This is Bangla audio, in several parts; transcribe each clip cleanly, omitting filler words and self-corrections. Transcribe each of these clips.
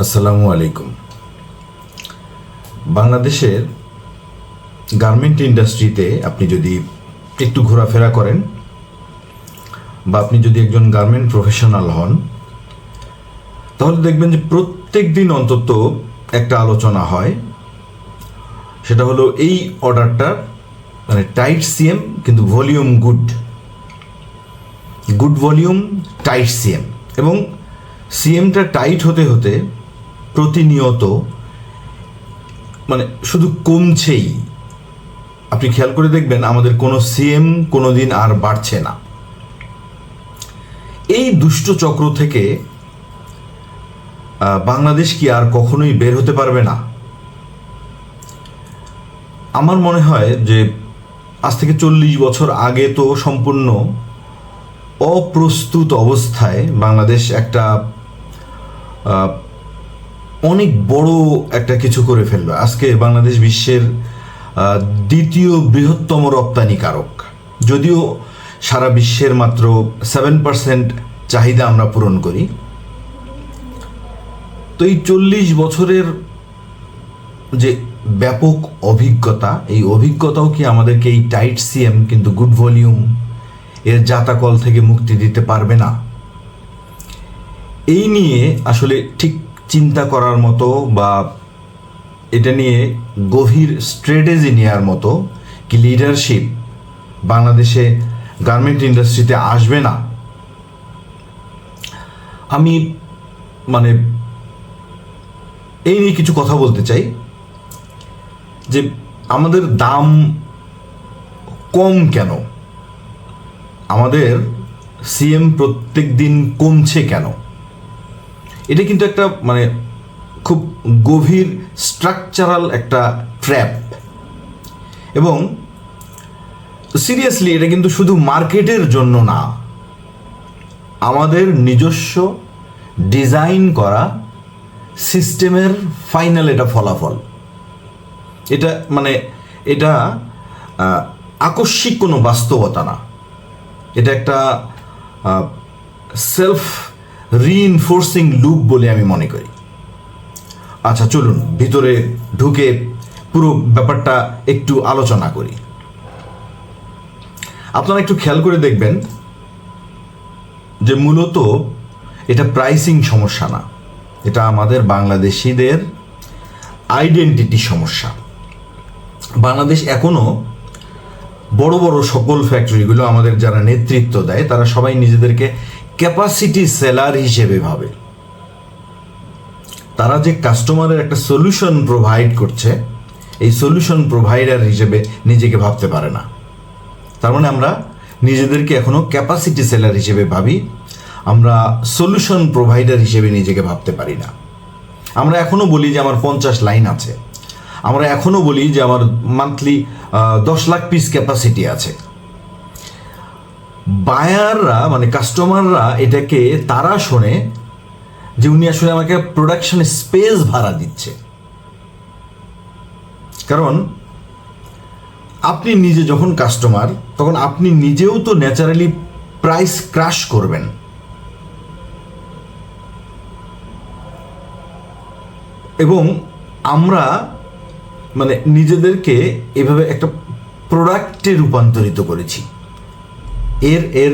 আসসালামু আলাইকুম। বাংলাদেশের গার্মেন্ট ইন্ডাস্ট্রিতে আপনি যদি একটু ঘোরাফেরা করেন বা আপনি যদি একজন গার্মেন্ট প্রফেশনাল হন, তাহলে দেখবেন যে প্রত্যেক দিন অন্তত একটা আলোচনা হয়। সেটা হলো এই অর্ডারটা মানে টাইট সিএম কিন্তু volume good volume tight CM, এবং সিএমটা টাইট হতে হতে প্রতিনিয়ত মানে শুধু কমছেই। আপনি খেয়াল করে দেখবেন আমাদের কোনো সিএম কোনো দিন আর বাড়ছে না। এই দুষ্ট চক্র থেকে বাংলাদেশ কি আর কখনোই বের হতে পারবে না? আমার মনে হয় যে আজ থেকে 40 বছর আগে তো সম্পূর্ণ অপ্রস্তুত অবস্থায় বাংলাদেশ একটা অনেক বড় একটা কিছু করে ফেলবে। আজকে বাংলাদেশ বিশ্বের দ্বিতীয় বৃহত্তম রপ্তানিকারক, যদিও সারা বিশ্বের মাত্র 7% চাহিদা আমরা পূরণ করি। তো এই 40 বছরের যে ব্যাপক অভিজ্ঞতা, এই অভিজ্ঞতাও কি আমাদেরকে এই টাইট সিএম কিন্তু গুড ভলিউম এর জাতাকল থেকে মুক্তি দিতে পারবে না? এই নিয়ে আসলে ঠিক চিন্তা করার মতো বা এটা নিয়ে গভীর স্ট্র্যাটেজি নেওয়ার মতো কি লিডারশিপ বাংলাদেশে গার্মেন্ট ইন্ডাস্ট্রিতে আসবে না? আমি মানে এই নিয়ে কিছু কথা বলতে চাই যে আমাদের দাম কম কেন, আমাদের সিএম প্রত্যেক দিন কমছে কেন? এটা কিন্তু একটা মানে খুব গভীর স্ট্রাকচারাল একটা ট্র্যাপ, এবং সিরিয়াসলি এটা কিন্তু শুধু মার্কেটের জন্য না, আমাদের নিজস্ব ডিজাইন করা সিস্টেমের ফাইনাল এটা ফলাফল। এটা মানে এটা আকস্মিক কোনো বাস্তবতা না, এটা একটা সেলফ রিইনফোর্সিং লুপ বলে আমি মনে করি। আচ্ছা, চলুন ভিতরে ঢুকে পুরো ব্যাপারটা একটু আলোচনা করি। আপনারা একটু খেয়াল করে দেখবেন যে মূলত এটা প্রাইসিং সমস্যা না, এটা আমাদের বাংলাদেশিদের আইডেন্টিটি সমস্যা। বাংলাদেশ এখনো বড় বড় সকল ফ্যাক্টরিগুলো আমাদের যারা নেতৃত্ব দেয় তারা সবাই নিজেদেরকে ক্যাপাসিটি সেলার হিসেবে ভাবে। তারা যে কাস্টমারের একটা সলিউশন প্রোভাইড করছে, এই সলিউশন প্রোভাইডার হিসেবে নিজেকে ভাবতে পারে না। তার মানে আমরা নিজেদেরকে এখনো ক্যাপাসিটি সেলার হিসেবে ভাবি, আমরা সলিউশন প্রোভাইডার হিসেবে নিজেকে ভাবতে পারি না। আমরা এখনো বলি যে আমার 50 লাইন আছে, আমরা এখনো বলি যে আমার মান্থলি 10 লাখ পিস ক্যাপাসিটি আছে। বায়াররা মানে কাস্টমাররা এটাকে তারা শোনে যে উনি আসলে আমাকে প্রোডাকশন স্পেস ভাড়া দিচ্ছে। কারণ আপনি নিজে যখন কাস্টমার, তখন আপনি নিজেও তো ন্যাচারালি প্রাইস ক্রাশ করবেন। এবং আমরা মানে নিজেদেরকে এভাবে একটা প্রোডাক্টে রূপান্তরিত করেছি। এর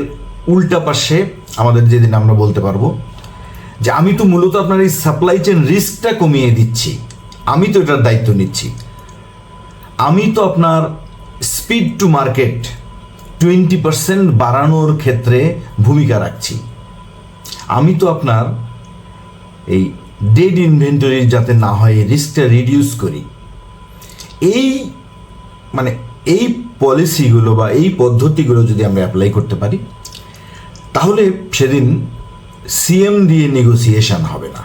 উল্টা পাশে আমাদের যেদিন আমরা বলতে পারবো যে আমি তো মূলত আপনার এই সাপ্লাই চেন রিস্কটা কমিয়ে দিচ্ছি, আমি তো এটার দায়িত্ব নিচ্ছি, আমি তো আপনার স্পিড টু মার্কেট 20% বাড়ানোর ক্ষেত্রে ভূমিকা রাখছি, আমি তো আপনার এই ডেড ইনভেন্টরি যাতে না হয় এই রিস্কটা রিডিউস করি। এই মানে এই পলিসিগুলো বা এই পদ্ধতিগুলো যদি আমরা অ্যাপ্লাই করতে পারি, তাহলে সেদিন সিএম দিয়ে নেগোসিয়েশন হবে না,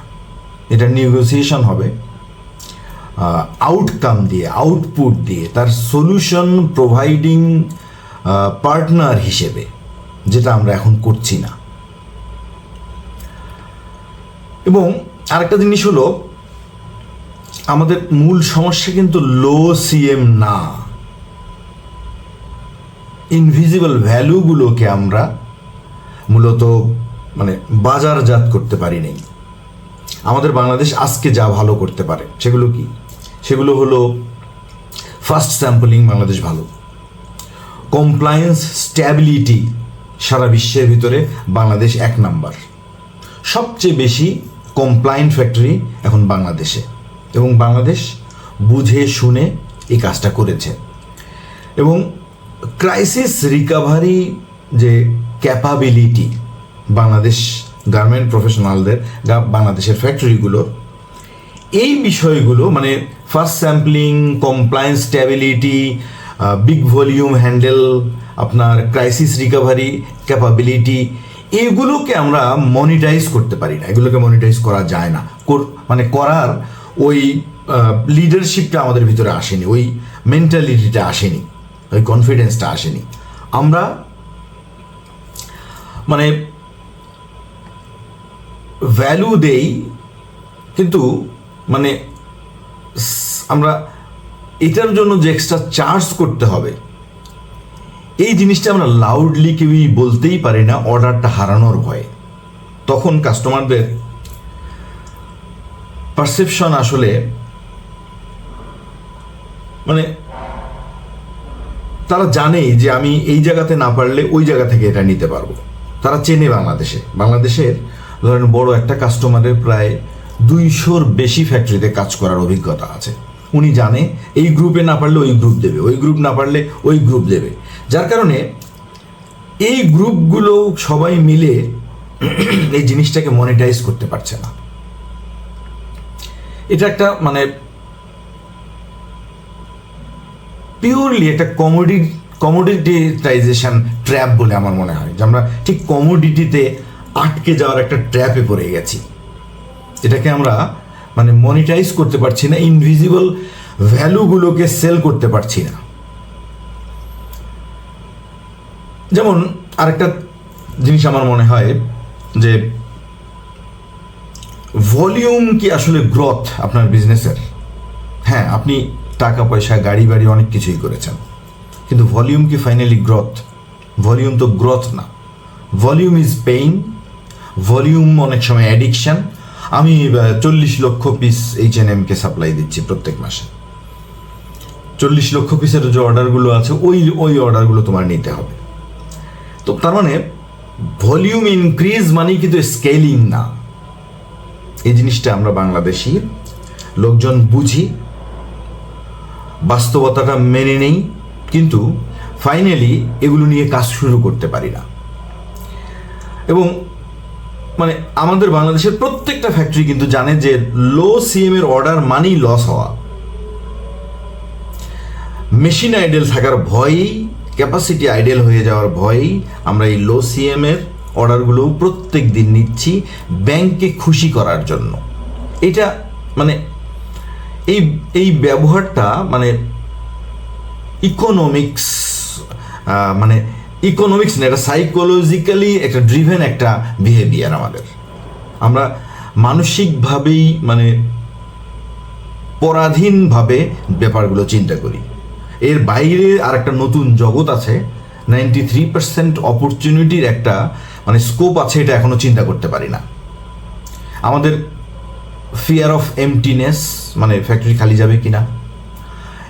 এটা নেগোসিয়েশন হবে আউটকাম দিয়ে, আউটপুট দিয়ে, তার সলিউশন প্রোভাইডিং পার্টনার হিসেবে, যেটা আমরা এখন করছি না। এবং আরেকটা জিনিস হলো, আমাদের মূল সমস্যা কিন্তু লো সিএম না, ইনভিজিবল ভ্যালুগুলোকে আমরা মূলত মানে বাজারজাত করতে পারি নাই। আমাদের বাংলাদেশ আজকে যা ভালো করতে পারে সেগুলো কি? সেগুলো হলো ফাস্ট স্যাম্পলিং বাংলাদেশ ভালো, কমপ্লায়েন্স স্ট্যাবিলিটি সারা বিশ্বের ভিতরে বাংলাদেশ 1 নাম্বার, সবচেয়ে বেশি কমপ্লায়েন্ট ফ্যাক্টরি এখন বাংলাদেশে, এবং বাংলাদেশ বুঝে শুনে এই কাজটা করেছে। এবং ক্রাইসিস রিকভারি যে ক্যাপাবিলিটি বাংলাদেশ গার্মেন্ট প্রফেশনালদের, বাংলাদেশের ফ্যাক্টরিগুলোর, এই বিষয়গুলো মানে first sampling, compliance stability, big volume handle, আপনার ক্রাইসিস রিকভারি ক্যাপাবিলিটি, এগুলোকে আমরা মনিটাইজ করতে পারি না, এগুলোকে মনিটাইজ করা যায় না, মানে করার ওই লিডারশিপটা আমাদের ভিতরে আসেনি, ওই মেন্টালিটিটা আসেনি, ওই কনফিডেন্সটা আসেনি। আমরা মানে ভ্যালু দেই, কিন্তু মানে আমরা এটার জন্য যে এক্সট্রা চার্জ করতে হবে এই জিনিসটা আমরা লাউডলি কেউই বলতেই পারি না, অর্ডারটা হারানোর ভয়ে। তখন কাস্টমারদের পারসেপশন আসলে মানে তারা জানেই যে আমি এই জায়গাতে না পারলে ওই জায়গা থেকে এটা নিতে পারবো। তারা চেনে বাংলাদেশের ধরেন বড় একটা কাস্টমারের প্রায় 200-র বেশি ফ্যাক্টরিতে কাজ করার অভিজ্ঞতা আছে। উনি জানে এই গ্রুপে না পারলে ওই গ্রুপ দেবে, ওই গ্রুপ না পারলে ওই গ্রুপ দেবে, যার কারণে এই গ্রুপগুলো সবাই মিলে এই জিনিসটাকে মনিটাইজ করতে পারছে না। এটা একটা মানে পিওরলি একটা কমোডিটাইজেশন ট্র্যাপ বলে আমার মনে হয়, যে আমরা ঠিক কমোডিটিতে আটকে যাওয়ার একটা ট্র্যাপে পড়ে গেছি। এটাকে আমরা মানে মনিটাইজ করতে পারছি না, ইনভিজিবল ভ্যালুগুলোকে সেল করতে পারছি না। যেমন আরেকটা জিনিস আমার মনে হয় যে ভলিউম কি আসলে গ্রোথ আপনার বিজনেসের? হ্যাঁ, আপনি টাকা পয়সা, গাড়ি বাড়ি অনেক কিছুই করেছেন, কিন্তু ভলিউম কি ফাইনালি গ্রোথ? ভলিউম তো গ্রোথ না, ভলিউম ইজ পেইন, ভলিউম অনেক সময় অ্যাডিকশন। আমি 40 লক্ষ পিস H&M-কে সাপ্লাই দিচ্ছি প্রত্যেক মাসে, 40 লক্ষ পিসের যে অর্ডারগুলো আছে ওই অর্ডারগুলো তোমার নিতে হবে। তো তার মানে ভলিউম ইনক্রিজ মানে কিন্তু স্কেলিং না। এই জিনিসটা আমরা বাংলাদেশি লোকজন বুঝি, বাস্তবতাটা মেনে নেই, কিন্তু ফাইনালি এগুলো নিয়ে কাজ শুরু করতে পারি না। এবং মানে আমাদের বাংলাদেশের প্রত্যেকটা ফ্যাক্টরি কিন্তু জানে যে লো সিএম এর অর্ডার মানেই লস হওয়া। মেশিন আইডেল থাকার ভয়েই, ক্যাপাসিটি আইডেল হয়ে যাওয়ার ভয়েই আমরা এই লো সিএম এর অর্ডারগুলো প্রত্যেক দিন নিচ্ছি ব্যাংককে খুশি করার জন্য। এটা মানে এই ব্যবহারটা মানে ইকোনমিক্স না, এটা সাইকোলজিক্যালি একটা ড্রিভেন একটা বিহেভিয়ার আমাদের। আমরা মানসিকভাবেই মানে পরাধীনভাবে ব্যাপারগুলো চিন্তা করি। এর বাইরে আর একটা নতুন জগৎ আছে, 93% অপরচুনিটির একটা মানে স্কোপ আছে, এটা এখনো চিন্তা করতে পারি না। আমাদের ফিয়ার অফ এমটিনেস, মানে ফ্যাক্টরি খালি যাবে কিনা,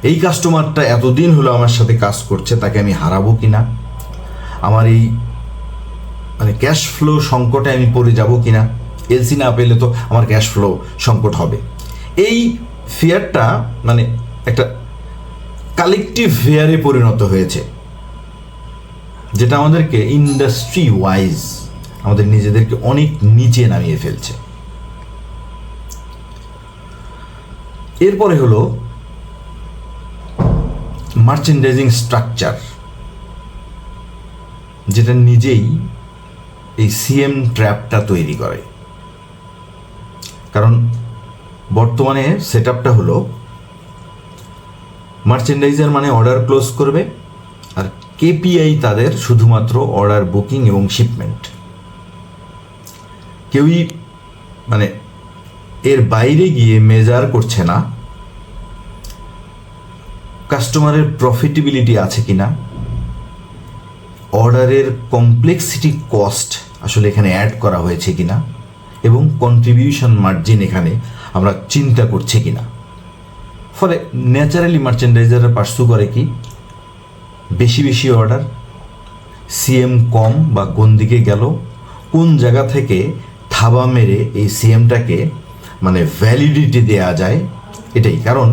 এই কাস্টমারটা এতদিন হলো আমার সাথে কাজ করছে, তাকে আমি হারাবো কিনা, আমার এই মানে ক্যাশ ফ্লো সংকটে আমি পড়ে যাব কিনা, এলসি না পেলে তো আমার ক্যাশ ফ্লো সংকট হবে। এই ফিয়ারটা মানে একটা কালেকটিভ ফিয়ারে পরিণত হয়েছে, যেটা আমাদেরকে ইন্ডাস্ট্রি ওয়াইজ আমাদের নিজেদেরকে অনেক নিচে নামিয়ে ফেলছে। এরপরে হলো মার্চেন্ডাইজিং স্ট্রাকচার, যেটা নিজেই এই সিএম ট্র্যাপটা তৈরি করে। কারণ বর্তমানে সেট আপটা হলো মার্চেন্ডাইজার মানে অর্ডার ক্লোজ করবে, আর কেপিআই তাদের শুধুমাত্র অর্ডার বুকিং এবং শিপমেন্ট। কেউই মানে এর বাইরে গিয়ে মেজার করছে না কাস্টমারের প্রফিটেবিলিটি আছে কিনা, অর্ডারের কমপ্লেক্সিটি কস্ট আসলে এখানে অ্যাড করা হয়েছে কিনা, এবং কন্ট্রিবিউশন মার্জিন এখানে আমরা চিন্তা করছি কিনা। ফলে ন্যাচারালি মার্চেন্ডাইজাররা পার্সু করে কি বেশি বেশি অর্ডার, সিএম কম বা কোন দিকে গেল, কোন জায়গা থেকে থাবা মেরে এই সিএমটাকে মানে ভ্যালিডিটি দেয়া যায়, এটাই কারণ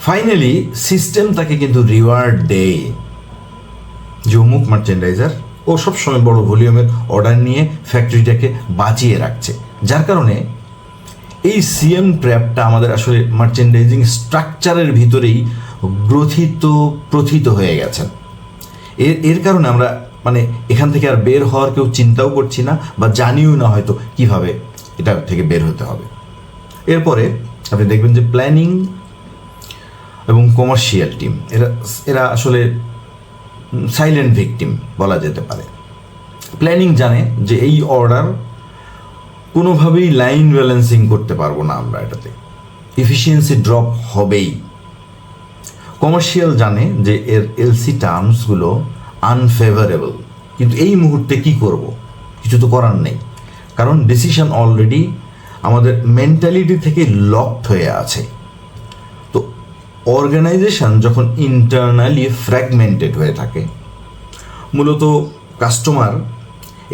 ফাইনালি সিস্টেম তাকে কিন্তু রিওয়ার্ড দেয় যে অমুক মার্চেন্ডাইজার ও সবসময় বড় ভলিউমের অর্ডার নিয়ে ফ্যাক্টরিটাকে বাঁচিয়ে রাখছে, যার কারণে এই সিএম ট্র্যাপটা আমাদের আসলে মার্চেন্ডাইজিং স্ট্রাকচারের ভিতরেই প্রথিত হয়ে গেছেন। এর কারণে আমরা মানে এখান থেকে আর বের হওয়ার কেউ চিন্তাও করছি না বা জানিও না হয়তো কিভাবে এটা থেকে বের হতে হবে। এরপরে আপনি দেখবেন যে প্ল্যানিং এবং কমার্শিয়াল টিম এরা আসলে সাইলেন্ট ভিকটিম বলা যেতে পারে। প্ল্যানিং জানে যে এই অর্ডার কোনোভাবেই লাইন ব্যালেন্সিং করতে পারবো না আমরা, এটাতে এফিসিয়েন্সি ড্রপ হবেই। কমার্শিয়াল জানে যে এর এলসি টার্মসগুলো আনফেভারেবল, কিন্তু এই মুহূর্তে কি করব, কিছু তো করার নেই, কারণ ডিসিশন অলরেডি আমাদের মেন্টালিটি থেকে লকড হয়ে আছে। তো অর্গানাইজেশন যখন ইন্টারনালি ফ্র্যাগমেন্টেড হয়ে থাকে, মূলত কাস্টমার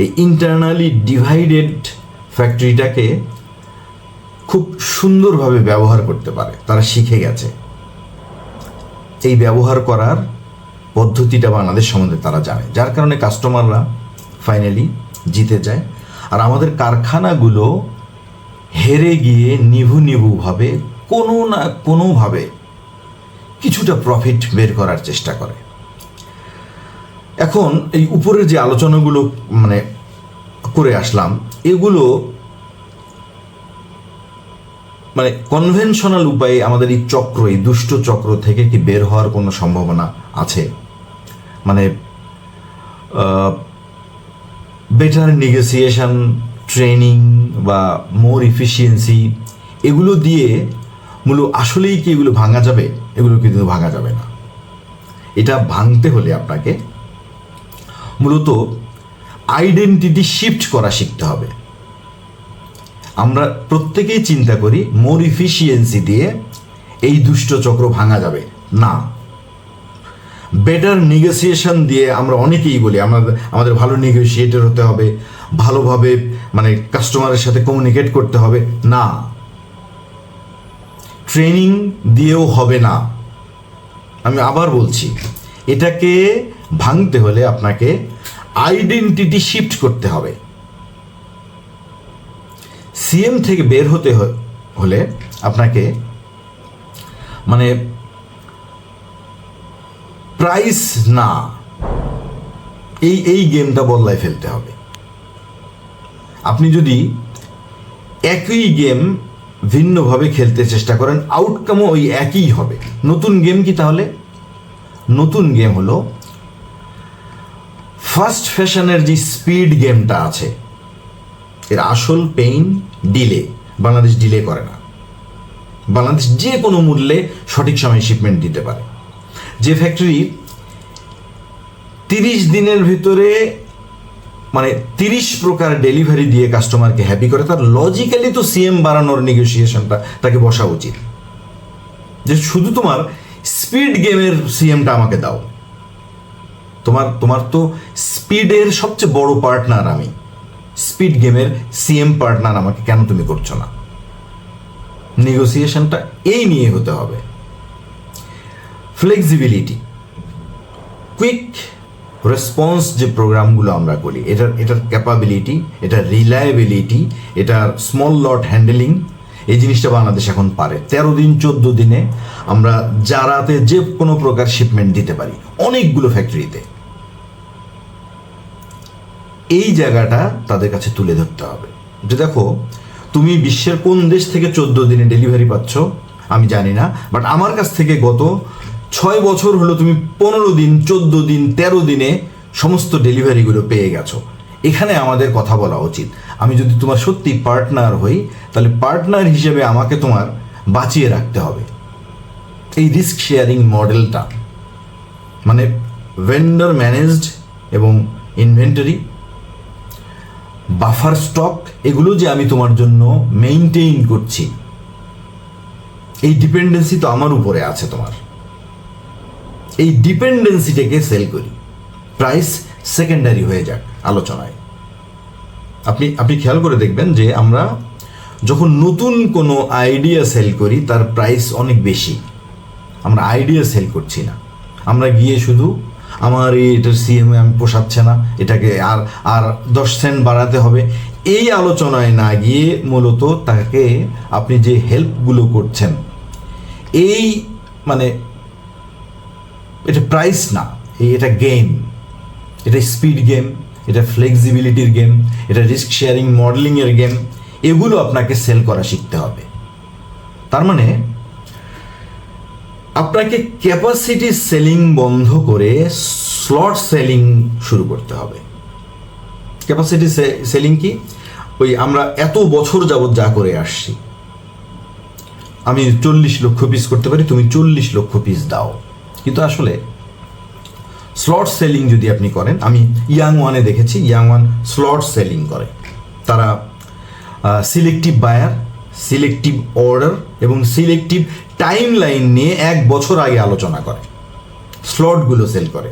এই ইন্টারনালি ডিভাইডেড ফ্যাক্টরিটাকে খুব সুন্দরভাবে ব্যবহার করতে পারে, তারা শিখে গেছে। এই ব্যবহার করার পদ্ধতিটা বাংলাদেশ সম্বন্ধে তারা জানে, যার কারণে কাস্টমাররা ফাইনালি জিতে যায়। আর আমাদের কারখানাগুলো হেরে গিয়ে নিভুভাবে কোনো না কোনোভাবে কিছুটা প্রফিট বের করার চেষ্টা করে। এখন এই উপরের যে আলোচনাগুলো মানে করে আসলাম, এগুলো মানে কনভেনশনাল উপায়ে আমাদের এই চক্র, এই দুষ্ট চক্র থেকে কি বের হওয়ার কোনো সম্ভাবনা আছে? মানে বেটার নেগোসিয়েশন, ট্রেনিং বা মোর এফিসিয়েন্সি, এগুলো দিয়ে মূলত আসলেই কি এগুলো ভাঙা যাবে? এগুলো কিন্তু ভাঙা যাবে না। এটা ভাঙতে হলে আপনাকে মূলত আইডেন্টিটি শিফট করা শিখতে হবে। আমরা প্রত্যেকেই চিন্তা করি মোর এফিসিয়েন্সি দিয়ে এই দুষ্ট চক্র ভাঙা যাবে না। বেটার নেগোসিয়েশন দিয়ে আমরা অনেকেই বলি আমাদের ভালো নেগোসিয়েটর হতে হবে, ভালোভাবে মানে কাস্টমারের সাথে কমিউনিকেট করতে হবে না। ট্রেনিং দিয়েও হবে না। আমি আবার বলছি, এটাকে ভাঙতে হলে আপনাকে আইডেন্টিটি শিফট করতে হবে। সিএম থেকে বের হতে হলে আপনাকে মানে প্রাইস না, এই গেমটা বদলায় ফেলতে হবে। আপনি যদি একই গেম ভিন্নভাবে খেলতে চেষ্টা করেন, আউটকামও ওই একই হবে। নতুন গেম কি তাহলে? নতুন গেম হলো ফাস্ট ফ্যাশনের যে স্পিড গেমটা আছে, এর আসল পেইন ডিলে। বাংলাদেশ ডিলে করে না। বাংলাদেশ যে কোনো মূল্যে সঠিক সময়ে শিপমেন্ট দিতে পারে। যে ফ্যাক্টরি 30 দিনের ভিতরে মানে 30 প্রকার ডেলিভারি দিয়ে কাস্টমারকে হ্যাপি করে, তার লজিক্যালি তো সিএম বাড়ানোর নেগোসিয়েশনটা তাকে বসা উচিত, যে শুধু তোমার স্পিড গেমের সিএমটা আমাকে দাও। তোমার তো স্পিডের সবচেয়ে বড় পার্টনার আমি, স্পিড গেমের সিএম পার্টনার আমাকে কেন তুমি করছো না? নেগোসিয়েশনটা এই নিয়ে হতে হবে। ফ্লেক্সিবিলিটি, কুইক রেসপন্স যে প্রোগ্রামগুলো আমরা করি, এটার ক্যাপাবিলিটি, এটার রিলায়েবিলিটি, এটার স্মল লট হ্যান্ডেলিং, এই জিনিসটা বাংলাদেশ এখন পারে। 13 দিন 14 দিনে আমরা যারাতে যে কোনো প্রকার শিপমেন্ট দিতে পারি অনেকগুলো ফ্যাক্টরিতে। এই জায়গাটা তাদের কাছে তুলে ধরতে হবে যে দেখো, তুমি বিশ্বের কোন দেশ থেকে 14 দিনে ডেলিভারি পাচ্ছ আমি জানি না, বাট আমার কাছ থেকে গত 6 বছর হলো তুমি 15 দিন 14 দিন 13 দিনে সমস্ত ডেলিভারিগুলো পেয়ে গেছো। এখানে আমাদের কথা বলা উচিত। আমি যদি তোমার সত্যি পার্টনার হই, তাহলে পার্টনার হিসেবে আমাকে তোমার বাঁচিয়ে রাখতে হবে। এই রিস্ক শেয়ারিং মডেলটা মানে ভেন্ডর ম্যানেজড এবং ইনভেন্টরি, বাফার স্টক, এগুলো যে আমি তোমার জন্য মেইনটেইন করছি, এই ডিপেন্ডেন্সি তো আমার উপরে আছে তোমার। এই ডিপেন্ডেন্সিটাকে সেল করি, প্রাইস সেকেন্ডারি হয়ে যাক আলোচনায়। আপনি খেয়াল করে দেখবেন যে আমরা যখন নতুন কোনো আইডিয়া সেল করি তার প্রাইস অনেক বেশি। আমরা আইডিয়া সেল করছি না, আমরা গিয়ে শুধু আমার এটার সিএমএ আমি পোষাচ্ছে না, এটাকে আর আর 10 সেন্ট বাড়াতে হবে, এই আলোচনায় না গিয়ে মূলত তাকে আপনি যে হেল্পগুলো করছেন, এই মানে এটা প্রাইস না, এটা গেম, এটা স্পিড গেম, এটা ফ্লেক্সিবিলিটির গেম, এটা রিস্ক শেয়ারিং মডেলিংয়ের গেম, এগুলো আপনাকে সেল করা শিখতে হবে। তার মানে আপনাকে ক্যাপাসিটি সেলিং বন্ধ করে স্লট সেলিং শুরু করতে হবে। ক্যাপাসিটি সেলিং কি? ওই আমরা এত বছর যাবৎ যা করে আসছি, আমি 40 লক্ষ পিস করতে পারি, তুমি 40 লক্ষ পিস দাও। কিন্তু আসলে স্লট সেলিং যদি আপনি করেন, আমি ইয়াং ওয়ানে দেখেছি, ইয়াং ওয়ান স্লট সেলিং করে। তারা সিলেক্টিভ বায়ার, সিলেক্টিভ অর্ডার এবং সিলেক্টিভ টাইম লাইন নিয়ে 1 বছর আগে আলোচনা করে, স্লটগুলো সেল করে।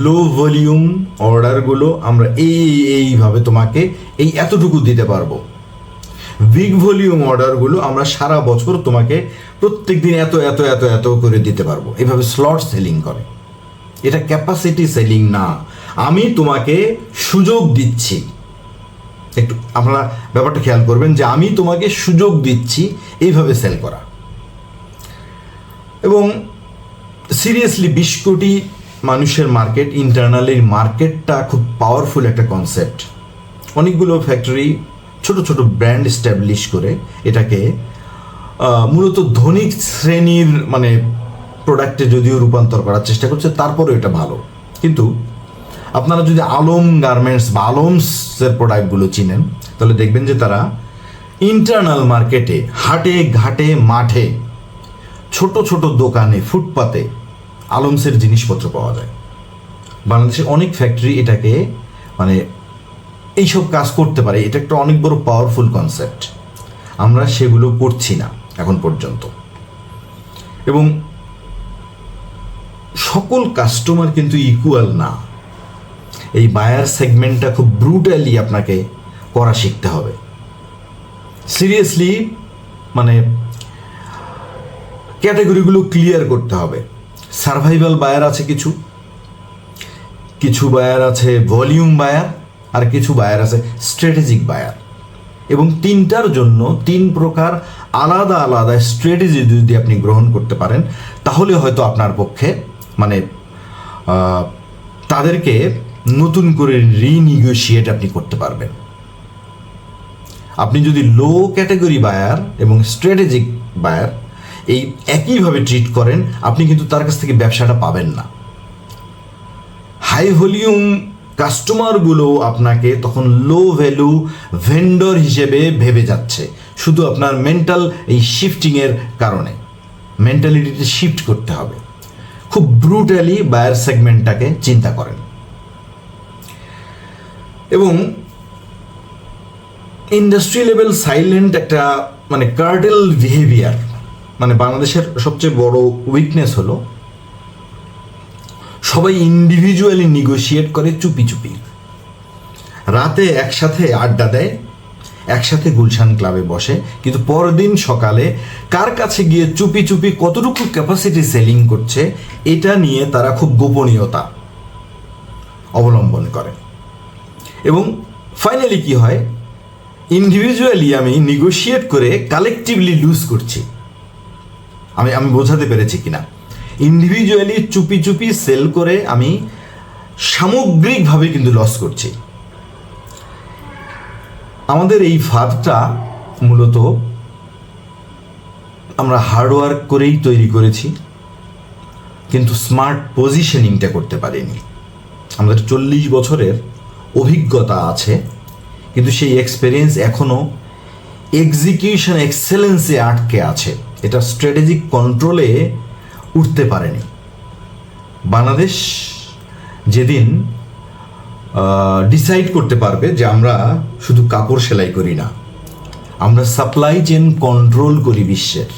লো ভলিউম অর্ডারগুলো আমরা এইভাবে তোমাকে এই এতটুকু দিতে পারবো। বিগ ভলিউম অর্ডারগুলো আমরা সারা বছর তোমাকে প্রত্যেক দিন এত এত এত এত করে দিতে পারবো। এইভাবে স্লট সেলিং করে। এটা ক্যাপাসিটি সেলিং না, আমি তোমাকে সুযোগ দিচ্ছি। একটু আপনারা ব্যাপারটা খেয়াল করবেন যে আমি তোমাকে সুযোগ দিচ্ছি, এইভাবে সেল করা। এবং সিরিয়াসলি 20 কোটি মানুষের মার্কেট, ইন্টারনালি মার্কেটটা খুব পাওয়ারফুল একটা কনসেপ্ট। অনেকগুলো ফ্যাক্টরি ছোট ছোট ব্র্যান্ড এস্টাবলিশ করে এটাকে মূলত ধনিক শ্রেণীর মানে প্রোডাক্টে যদিও রূপান্তর করার চেষ্টা করছে, তারপরেও এটা ভালো। কিন্তু আপনারা যদি আলম গার্মেন্টস বা আলমসের প্রোডাক্টগুলো চিনেন, তাহলে দেখবেন যে তারা ইন্টারনাল মার্কেটে, হাটে ঘাটে মাঠে, ছোট ছোট দোকানে, ফুটপাতে আলমসের জিনিসপত্র পাওয়া যায়। বাংলাদেশে অনেক ফ্যাক্টরি এটাকে মানে এইসব কাজ করতে পারে। এটা একটা অনেক বড় পাওয়ারফুল কনসেপ্ট। আমরা সেগুলো করছি না এখন পর্যন্ত। এবং সকল কাস্টমার কিন্তু ইকুয়াল না। এই বায়ার সেগমেন্টটা খুব ব্রুটালি আপনাকে করা শিখতে হবে। সিরিয়াসলি মানে ক্যাটাগরিগুলো ক্লিয়ার করতে হবে। সার্ভাইভাল বায়ার আছে, কিছু কিছু বায়ার আছে ভলিউম বায়ার, আর কিছু বায়ার আছে স্ট্র্যাটেজিক বায়ার। এবং তিনটার জন্য 3 প্রকার আলাদা আলাদা স্ট্র্যাটেজি যদি আপনি গ্রহণ করতে পারেন, তাহলে হয়তো আপনার পক্ষে মানে তাদেরকে নতুন করে রিনিগোশিয়েট আপনি করতে পারবেন। আপনি যদি লো ক্যাটাগরি বায়ার এবং স্ট্র্যাটেজিক বায়ার এই একইভাবে ট্রিট করেন, আপনি কিন্তু তার কাছ থেকে ব্যবসাটা পাবেন না। হাই ভলিউম কাস্টমারগুলো আপনাকে তখন লো ভ্যালু ভেন্ডর হিসেবে ভেবে যাচ্ছে, শুধু আপনার মেন্টাল এই শিফটিংয়ের কারণে। মেন্টালিটিতে শিফট করতে হবে। খুব ব্রুটালি বায়ার সেগমেন্টটাকে চিন্তা করেন। এবং ইন্ডাস্ট্রি লেভেল সাইলেন্ট একটা মানে কার্টেল বিহেভিয়ার, মানে বাংলাদেশের সবচেয়ে বড় উইকনেস হলো সবাই ইন্ডিভিজুয়ালি নেগোশিয়েট করে চুপি চুপি। রাতে একসাথে আড্ডা দেয়, একসাথে গুলশান ক্লাবে বসে, কিন্তু পরদিন সকালে কার কাছে গিয়ে চুপি চুপি কতটুকু ক্যাপাসিটি সেলিং করছে এটা নিয়ে তারা খুব গোপনীয়তা অবলম্বন করে। এবং ফাইনালি কি হয়, ইন্ডিভিজুয়ালি আমি নেগোশিয়েট করে কালেকটিভলি লুজ করছি। আমি বোঝাতে পেরেছি কিনা? ইন্ডিভিজুয়ালি চুপি চুপি সেল করে আমি সামগ্রিকভাবে কিন্তু লস করছি। আমাদের এই ফাঁদটা মূলত আমরা হার্ডওয়ার্ক করেই তৈরি করেছি, কিন্তু স্মার্ট পজিশনিংটা করতে পারিনি। আমাদের 40 বছরের অভিজ্ঞতা আছে, কিন্তু সেই এক্সপেরিয়েন্স এখনও এক্সিকিউশন এক্সেলেন্সে আটকে আছে। এটা স্ট্র্যাটেজিক কন্ট্রোলে উঠতে পারেনি। বাংলাদেশ যেদিন ডিসাইড করতে পারবে যে আমরা শুধু কাপড় সেলাই করি না, আমরা সাপ্লাই চেন কন্ট্রোল করি বিশ্বের।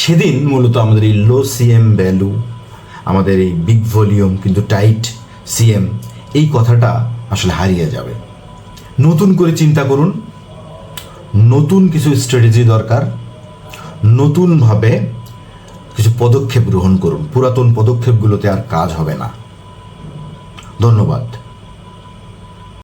সেদিন মূলত আমাদের এই লো সিএম ভ্যালু, আমাদের এই বিগ ভলিউম কিন্তু টাইট সিএম, এই কথাটা আসলে হারিয়ে যাবে। নতুন করে চিন্তা করুন, নতুন কিছু স্ট্র্যাটেজি দরকার, নতুনভাবে কিছু পদক্ষেপ গ্রহণ করুন। পুরাতন পদক্ষেপগুলোতে আর কাজ হবে না। ধন্যবাদ।